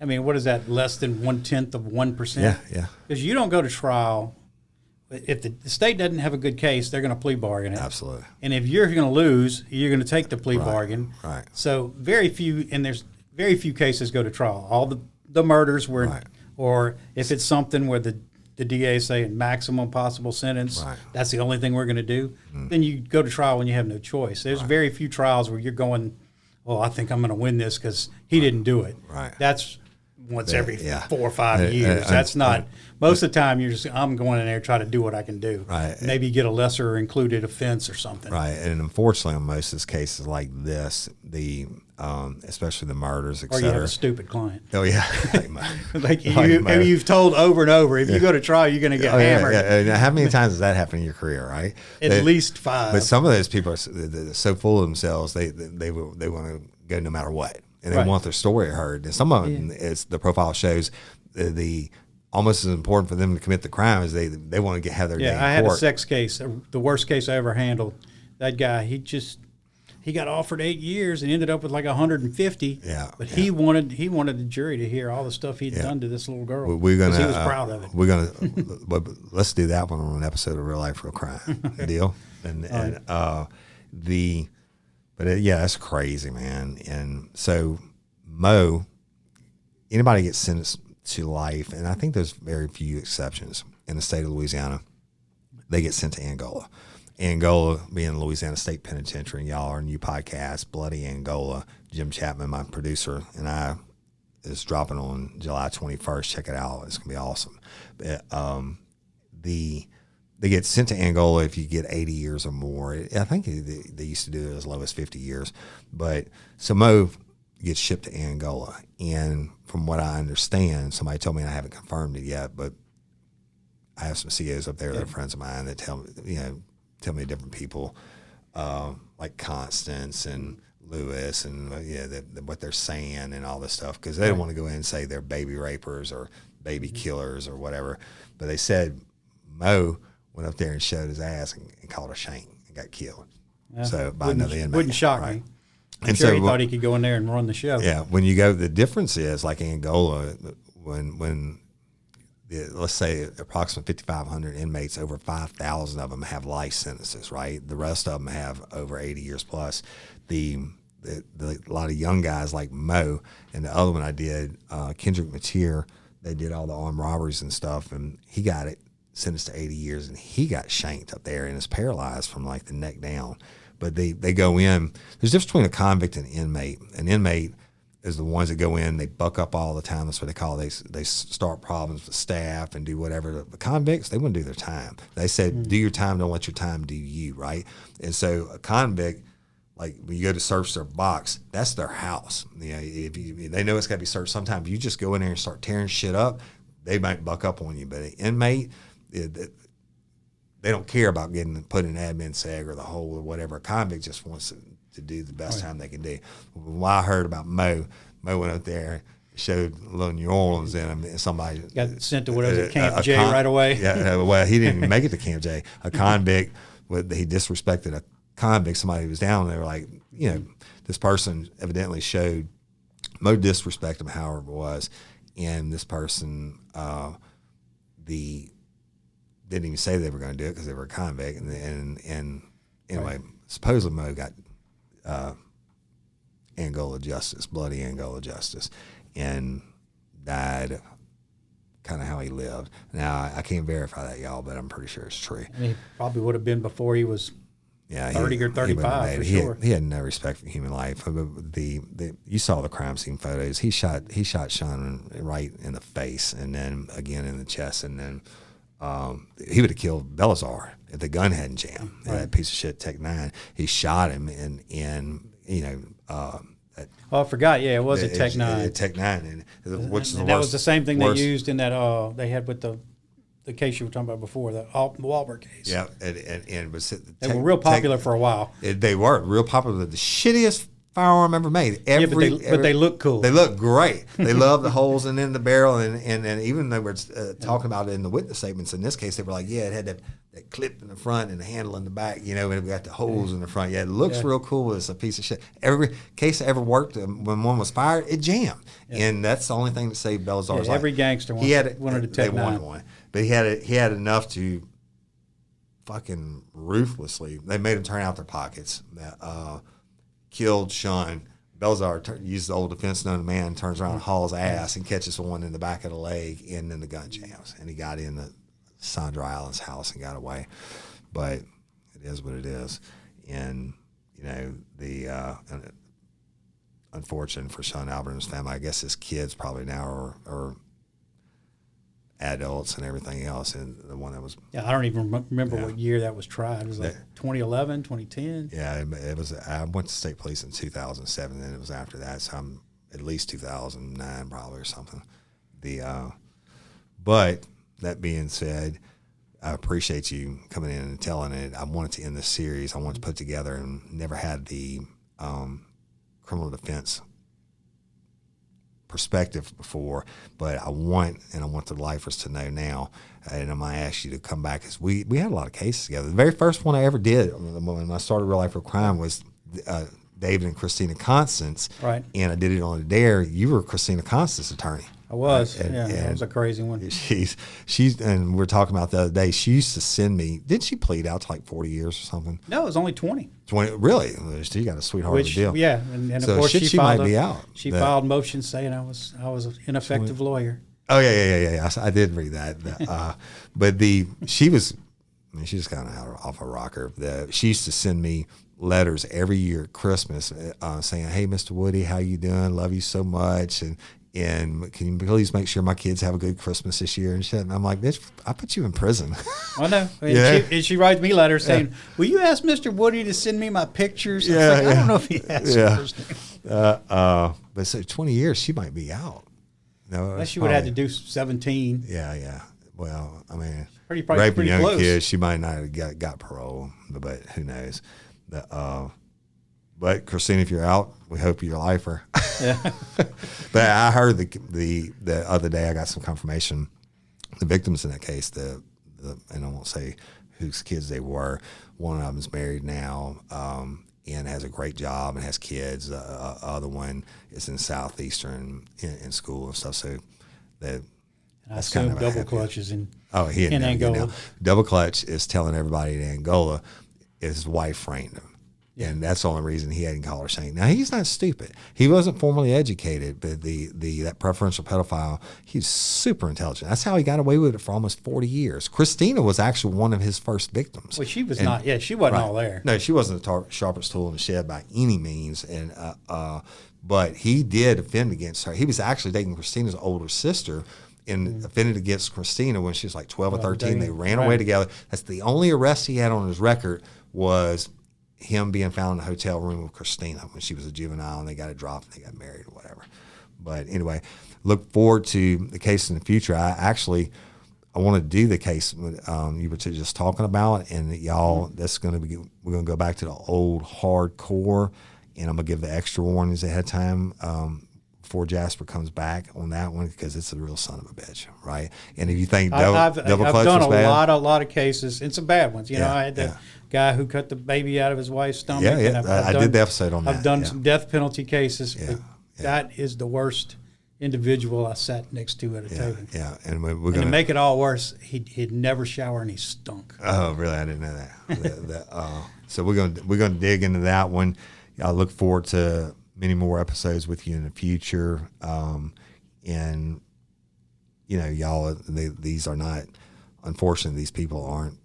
I mean, what is that? Less than 1/10 of 1%? Yeah. Because you don't go to trial. If the state doesn't have a good case, they're going to plea bargain it. Absolutely. And if you're going to lose, you're going to take the plea bargain. Right. So there's very few cases go to trial. All the murders were, right, or if it's something where the DA is saying maximum possible sentence, right, that's the only thing we're going to do, then you go to trial when you have no choice. There's very few trials where you're going, I think I'm going to win this because he didn't do it. Right. That's once every 4 or 5 years. That's not most of the time. I'm going in there try to do what I can do. Right. Maybe get a lesser included offense or something. Right. And unfortunately, in most of these cases like this, especially the murders, et or cetera. You have a stupid client. Oh yeah. You've told over and over. If you go to trial, you're going to get hammered. Yeah. How many times has that happened in your career? Right. At least 5. But some of those people are so full of themselves. They want to go no matter what. And they want their story heard. And some of them, it's the profile shows, the almost as important for them to commit the crime as they want to have their day in court. I had a sex case, the worst case I ever handled. That guy, he got offered 8 years and ended up with like 150. Yeah, but he wanted the jury to hear all the stuff he'd done to this little girl. Because he was proud of it. Let's do that one on an episode of Real Life, Real Crime. Deal. That's crazy, man. And so Mo, anybody gets sentenced to life, and I think there's very few exceptions in the state of Louisiana, they get sent to Angola. Angola being Louisiana State Penitentiary, and y'all, our new podcast, Bloody Angola. Jim Chapman, my producer, and I is dropping on July 21st. Check it out. It's going to be awesome. They get sent to Angola if you get 80 years or more. I think they used to do it as low as 50 years. But so Mo gets shipped to Angola. And from what I understand, somebody told me, and I haven't confirmed it yet, but I have some COs up there that are friends of mine that tell me different people, like Constance and Lewis and what they're saying and all this stuff, because they don't want to go in and say they're baby rapers or baby killers or whatever. But they said Mo went up there and showed his ass and caught a shank and got killed. Yeah. So by another inmate. Wouldn't shock me. I'm sure he thought he could go in there and run the show. Yeah, when you go, the difference is like Angola, when let's say approximately 5,500 inmates, over 5,000 of them have life sentences, right? The rest of them have over 80 years plus. A lot of young guys like Mo, and the other one I did, Kendrick Mateer, they did all the armed robberies and stuff, and he got it sentenced to 80 years, and he got shanked up there and is paralyzed from like the neck down. But they go in. There's a difference between a convict and an inmate. An inmate is the ones that go in, they buck up all the time. That's what they call it. They start problems with staff and do whatever. The convicts, they wouldn't do their time. They said, do your time, don't let your time do you, right? And so a convict, like when you go to search their box, that's their house. If they know it's got to be searched. Sometimes you just go in there and start tearing shit up, they might buck up on you. But an inmate, they don't care about getting put in admin seg or the hole or whatever. A convict just wants to do the best time they can do. When I heard about Mo went up there, showed a little New Orleans in him, and somebody got sent to Camp J right away. Yeah, well, he didn't even make it to Camp J. A convict, he disrespected a convict. Somebody who was down there, like, this person evidently showed Mo disrespect him, however it was, and this person didn't even say they were going to do it because they were a convict, and anyway, supposedly Mo got Angola justice, bloody Angola justice, and died kind of how he lived. Now, I can't verify that, y'all, but I'm pretty sure it's true. And he probably would have been before he was Yeah, 30 or 35 for sure. He had no respect for human life. You saw the crime scene photos. He shot Sean right in the face, and then again in the chest, and then he would have killed Belazar if the gun hadn't jammed. Right. That piece of shit Tech 9. He shot him, and I forgot. Yeah, it was a Tech 9. Tech 9, and which is and that was the same thing worst. they used in that they had with the case you were talking about before, the Wahlberg case. Yeah, and was they were real popular for a while. They were real popular. The shittiest firearm ever made. But they look cool. They look great. They love the holes in the barrel, and even they were talking about it in the witness statements. In this case, they were like, yeah, it had that clip in the front and the handle in the back, and it got the holes in the front. Yeah, it looks real cool. It's a piece of shit. Every case that ever worked, when one was fired, it jammed, and that's the only thing that saved Belazar's life. Every gangster wanted to take one. But he had enough to fucking ruthlessly. They made him turn out their pockets. Killed Sean. Belazar used the old defense known to man, turns around and hauls ass and catches one in the back of the leg, and then the gun jams. And he got in the Sandra Island's house and got away. But it is what it is. And, unfortunate for Sean Albert and his family, I guess his kids probably now are adults and everything else, and the one that was I don't even remember what year that was tried. It was like 2011, 2010. Yeah, it was. I went to state police in 2007, and it was after that, so I'm at least 2009 probably or something. But that being said, I appreciate you coming in and telling it. I wanted to end this series. I wanted to put together and never had the criminal defense perspective before, but I want the lifers to know now, and I'm going to ask you to come back, because we had a lot of cases together. The very first one I ever did when I started Real Life Real Crime was David and Christina Constance, right? And I did it on a dare. You were Christina Constance's attorney. I was, that was a crazy one. She's and we're talking about the other day. She used to send me. Didn't she plead out to like 40 years or something? No, it was only 20. 20, really? She got a sweetheart of a deal. Yeah, and so of course she might be out. She filed motions saying I was an ineffective lawyer. Oh yeah. I did read that. But she was, she was kind of off a rocker. She used to send me letters every year at Christmas saying, "Hey, Mr. Woody, how you doing? Love you so much, and can you please make sure my kids have a good Christmas this year?" And shit. And I'm like, "Bitch, I put you in prison." I know. And she writes me letters saying, "Will you ask Mr. Woody to send me my pictures?" I don't know if he has. But so 20 years, she might be out. No, unless she would have had to do 17. Yeah. Well, I mean, probably raping pretty young close. kids, she might not have got parole, but who knows? But Christina, if you're out, we hope you're a lifer. Yeah. But I heard the other day, I got some confirmation. The victims in that case, and I won't say whose kids they were. One of them's married now, and has a great job and has kids. The other one is in Southeastern in school and stuff. So that's kind of Double Clutch is in Angola. Double Clutch is telling everybody in Angola his wife framed him. Yeah. And that's the only reason he hadn't called her saying. Now, he's not stupid. He wasn't formally educated, but that preferential pedophile, he's super intelligent. That's how he got away with it for almost 40 years. Christina was actually one of his first victims. Well, she was not. Yeah, she wasn't all there. No, she wasn't the sharpest tool in the shed by any means. And but he did offend against her. He was actually dating Christina's older sister and offended against Christina when she was like 12 or 13. They ran away together. That's the only arrest he had on his record, was him being found in a hotel room with Christina when she was a juvenile, and they got it dropped and they got married or whatever. But anyway, look forward to the case in the future. I want to do the case you were just talking about, and y'all, we're going to go back to the old hardcore, and I'm going to give the extra warnings ahead of time before Jasper comes back on that one, because it's a real son of a bitch, right? And if you think Double Clutch done was bad, a lot of cases, and some bad ones. I had the guy who cut the baby out of his wife's stomach. Yeah. I did the episode on that. I've done some death penalty cases, but that is the worst individual I sat next to at a table. Yeah, and we're going to make it all worse, he'd never shower and he stunk. Oh, really? I didn't know that. So we're going to dig into that one. I look forward to many more episodes with you in the future. And y'all, these are not, unfortunately, these people aren't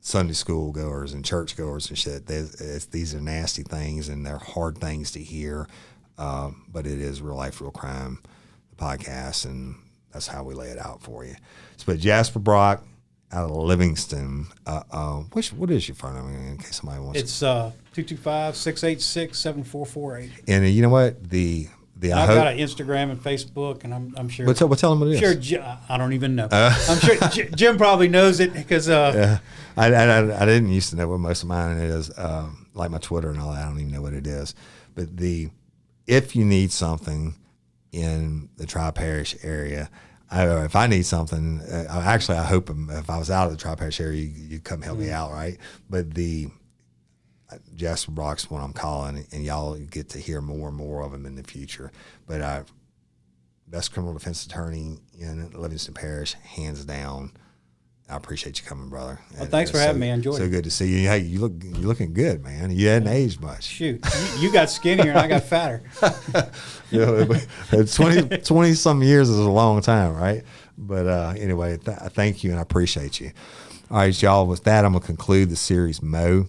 Sunday school goers and church goers and shit. These are nasty things and they're hard things to hear, but it is Real Life, Real Crime, the podcast, and that's how we lay it out for you. But Jasper Brock out of Livingston. What is your phone number in case somebody wants? It's 225-686-7448. And you know what? I've got an Instagram and Facebook, and I'm sure. Tell them what it is. Sure, I don't even know. I'm sure Jim probably knows it because. Yeah, I didn't used to know what most of mine is, like my Twitter and all that. I don't even know what it is. But if you need something in the Tri-Parish area, if I need something, I hope if I was out of the Tri-Parish area, you'd come help me out, right? But Jasper Brock's what I'm calling, and y'all get to hear more and more of them in the future. But best criminal defense attorney in Livingston Parish, hands down. I appreciate you coming, brother. Well, thanks for having me. I enjoyed it. So good to see you. Hey, you're looking good, man. You hadn't aged much. Shoot, you got skinnier and I got fatter. 20 some years is a long time, right? But anyway, thank you and I appreciate you. All right, y'all. With that, I'm gonna conclude the series. Mo.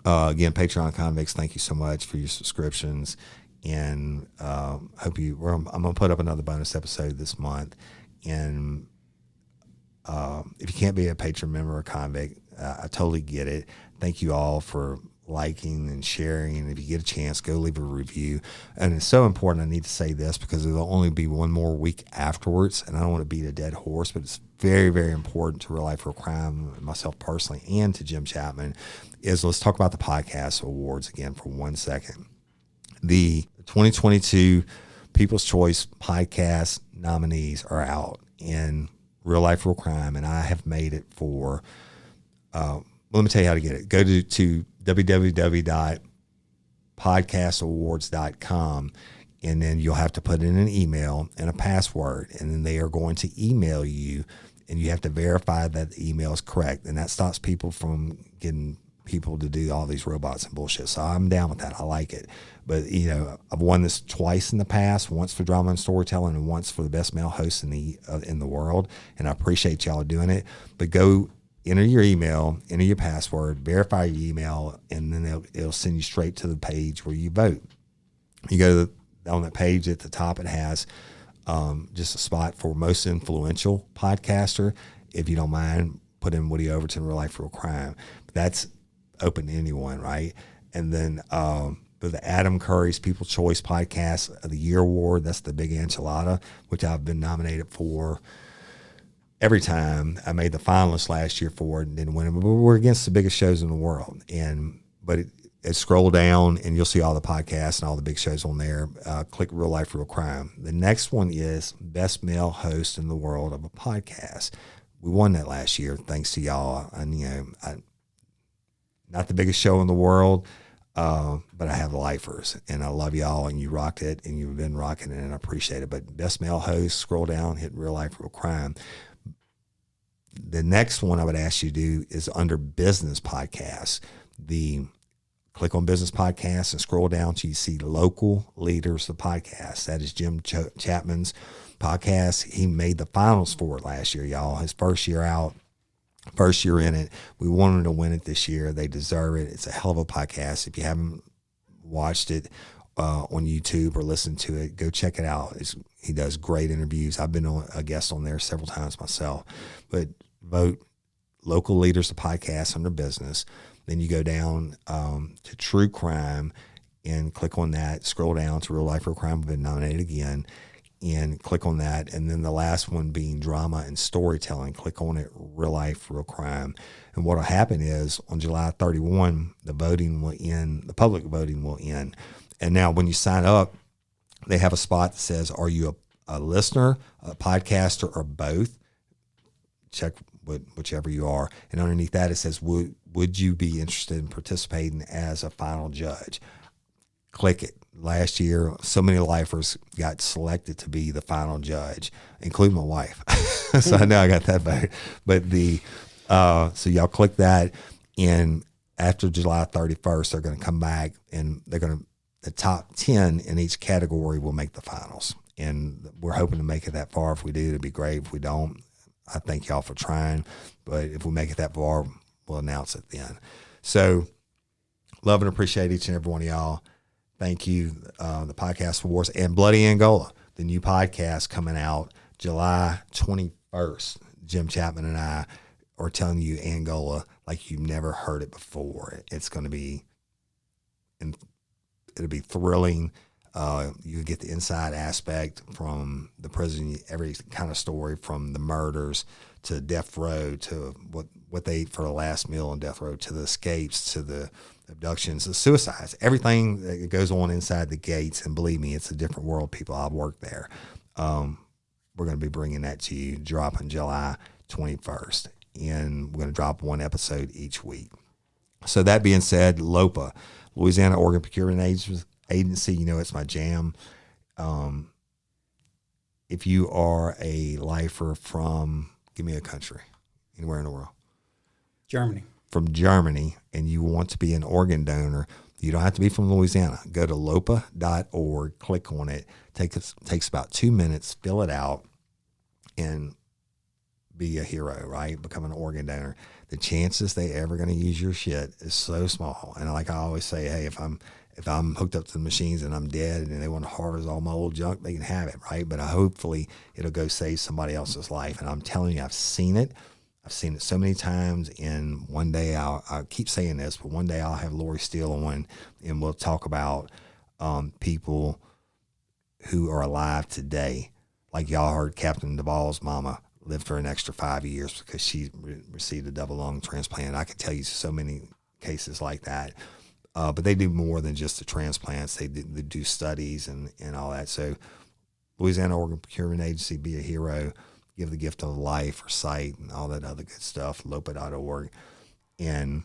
Again, Patreon convicts, thank you so much for your subscriptions, and I'm gonna put up another bonus episode this month. And if you can't be a patron member or convict, I totally get it. Thank you all for liking and sharing. And if you get a chance, go leave a review. And it's so important. I need to say this because there'll only be one more week afterwards, and I don't want to beat a dead horse, but it's very, very important to Real Life, Real Crime, myself personally, and to Jim Chapman. Let's talk about the podcast awards again for 1 second. The 2022 People's Choice podcast nominees are out in Real Life, Real Crime, and I have made it for. Let me tell you how to get it. Go to www.podcastawards.com, and then you'll have to put in an email and a password, and then they are going to email you, and you have to verify that the email is correct, and that stops people from getting people to do all these robots and bullshit. So I'm down with that. I like it. But, I've won this twice in the past, once for drama and storytelling and once for the best male host in the world, and I appreciate y'all doing it. But go enter your email, enter your password, verify your email, and then it'll send you straight to the page where you vote. You go on that page at the top, it has just a spot for most influential podcaster. If you don't mind, put in Woody Overton, Real Life, Real Crime. That's open to anyone, right? And then the Adam Curry's People's Choice Podcast of the Year Award, that's the Big Enchilada, which I've been nominated for every time. I made the finalists last year for it and didn't win it, but we're against the biggest shows in the world. But scroll down and you'll see all the podcasts and all the big shows on there. Click Real Life, Real Crime. The next one is Best Male Host in the World of a Podcast. We won that last year, thanks to y'all. And not the biggest show in the world, but I have lifers, and I love y'all, and you rocked it, and you've been rocking it, and I appreciate it. But Best Male Host, scroll down, hit Real Life, Real Crime. The next one I would ask you to do is under Business Podcasts. Click on Business Podcasts and scroll down till you see Local Leaders of Podcasts. That is Jim Chapman's podcast. He made the finals for it last year, y'all. His first year out. First year in it. We wanted to win it this year. They deserve it. It's a hell of a podcast. If you haven't watched it on YouTube or listened to it, go check it out. He does great interviews. I've been a guest on there several times myself. But vote Local Leaders of Podcasts under Business. Then you go down to True Crime and click on that. Scroll down to Real Life, Real Crime. We've been nominated again. And click on that. And then the last one being Drama and Storytelling. Click on it, Real Life, Real Crime. And what will happen is on July 31, the voting will end, the public voting will end. And now when you sign up, they have a spot that says, are you a listener, a podcaster, or both? Check whichever you are. And underneath that, it says, would you be interested in participating as a final judge? Click it. Last year, so many lifers got selected to be the final judge, including my wife. So I know I got that vote. But so y'all click that, and after July 31st, they're going to come back, and the top 10 in each category will make the finals. And we're hoping to make it that far. If we do, it'd be great. If we don't, I thank y'all for trying. But if we make it that far, we'll announce it then. So love and appreciate each and every one of y'all. Thank you. The Podcast Wars and Bloody Angola, the new podcast coming out July 21st. Jim Chapman and I are telling you Angola like you've never heard it before. It's going to be, it'll be thrilling. You get the inside aspect from the prison, every kind of story, from the murders to death row, to what they ate for the last meal on death row, to the escapes, to the abductions, the suicides, everything that goes on inside the gates. And believe me, it's a different world, people. I've worked there. We're going to be bringing that to you, dropping July 21st. And we're going to drop one episode each week. So that being said, LOPA, Louisiana Organ Procurement Agency, you know it's my jam. If you are a lifer from, give me a country, anywhere in the world. Germany. From Germany, and you want to be an organ donor, you don't have to be from Louisiana. Go to lopa.org, click on it. Takes about 2 minutes, fill it out, and be a hero, right? Become an organ donor. The chances they ever going to use your shit is so small. And like I always say, hey, if I'm hooked up to the machines and I'm dead and they want to harvest all my old junk, they can have it, right? But hopefully it'll go save somebody else's life. And I'm telling you, I've seen it. I've seen it so many times, and one day I'll keep saying this, but one day I'll have Lori Steele on, and we'll talk about people who are alive today. Like y'all heard Captain Duvall's mama lived for an extra 5 years because she received a double lung transplant. I could tell you so many cases like that. But they do more than just the transplants. They do studies and all that. So Louisiana Organ Procurement Agency, be a hero. Give the gift of life or sight and all that other good stuff, lopa.org. And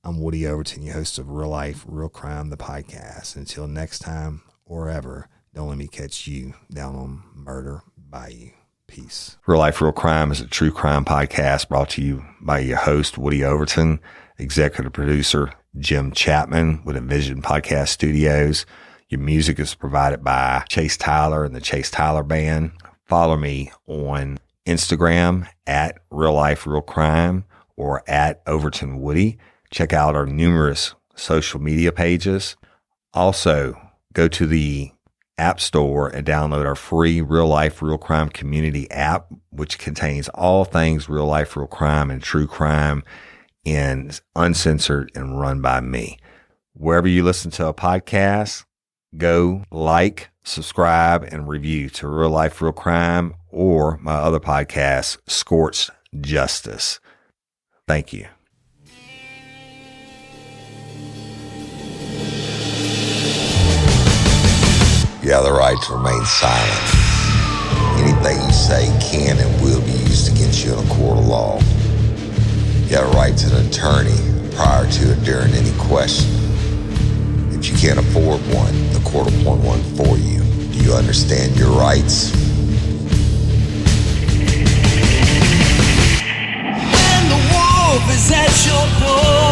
I'm Woody Overton, your host of Real Life, Real Crime, the podcast. Until next time or ever, don't let me catch you down on Murder Bayou. Peace. Real Life, Real Crime is a true crime podcast brought to you by your host, Woody Overton, executive producer, Jim Chapman with Envision Podcast Studios. Your music is provided by Chase Tyler and the Chase Tyler Band. Follow me on Instagram at Real Life Real Crime or at Overton Woody. Check out our numerous social media pages. Also, go to the App Store and download our free Real Life Real Crime community app, which contains all things real life, real crime, and true crime, and uncensored and run by me. Wherever you listen to a podcast, go like, subscribe, and review to Real Life, Real Crime or my other podcast, Scorched Justice. Thank you. You have the right to remain silent. Anything you say can and will be used against you in a court of law. You have a right to an attorney prior to and during any question. If you can't afford one, the court will appoint one for you. Do you understand your rights? When the wolf is at your door.